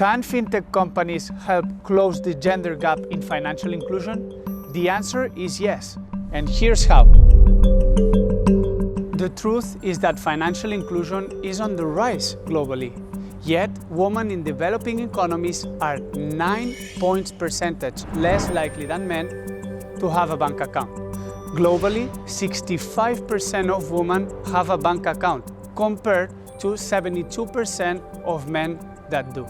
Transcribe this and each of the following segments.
Can fintech companies help close the gender gap in financial inclusion? The answer is yes, and here's how. The truth is that financial inclusion is on the rise globally, yet women in developing economies are 9 points percentage less likely than men to have a bank account. Globally, 65% of women have a bank account, compared to 72% of men that do.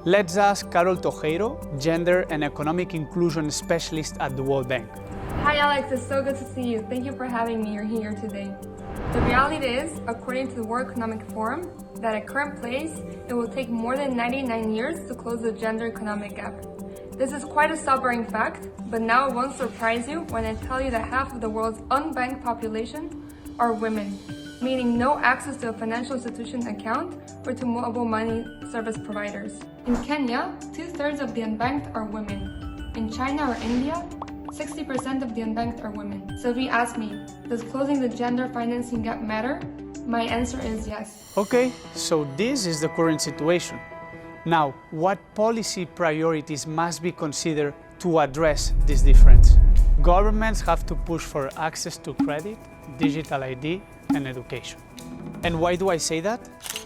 Let's ask Carol Tojeiro, Gender and Economic Inclusion Specialist at the World Bank. Hi Alex, it's so good to see you. Thank you for having me here today. The reality is, according to the World Economic Forum, that at current pace, it will take more than 99 years to close the gender economic gap. This is quite a sobering fact, but now it won't surprise you when I tell you that half of the world's unbanked population are women, meaning no access to a financial institution account or to mobile money service providers. In Kenya, 2/3 of the unbanked are women. In China or India, 60% of the unbanked are women. So if you ask me, does closing the gender financing gap matter? My answer is yes. Okay, so this is the current situation. Now, what policy priorities must be considered to address this difference? Governments have to push for access to credit, digital ID, and education. And why do I say that?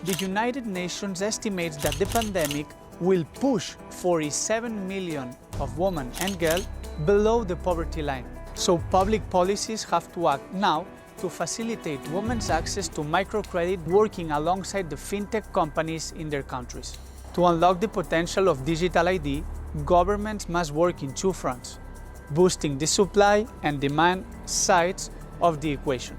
The United Nations estimates that the pandemic will push 47 million of women and girls below the poverty line. So public policies have to act now to facilitate women's access to microcredit, working alongside the fintech companies in their countries. To unlock the potential of digital ID, governments must work in two fronts, boosting the supply and demand sides of the equation.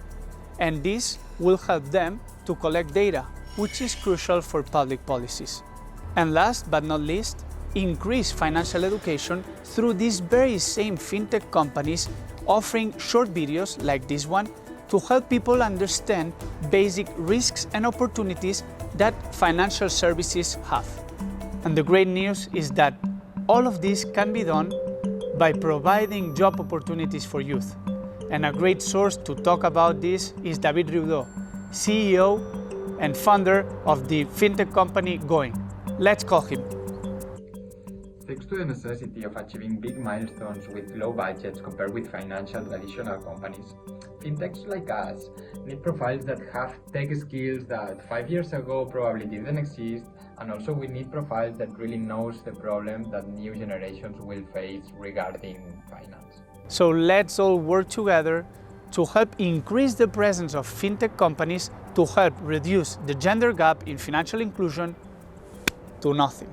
And this will help them to collect data, which is crucial for public policies. And last but not least, increase financial education through these very same fintech companies offering short videos like this one to help people understand basic risks and opportunities that financial services have. And the great news is that all of this can be done by providing job opportunities for youth. And a great source to talk about this is David Riudot, CEO and founder of the fintech company Going. Let's call him. Thanks to the necessity of achieving big milestones with low budgets compared with financial traditional companies, fintechs like us need profiles that have tech skills that 5 years ago probably didn't exist, and also we need profiles that really knows the problem that new generations will face regarding finance. So let's all work together to help increase the presence of fintech companies to help reduce the gender gap in financial inclusion to nothing.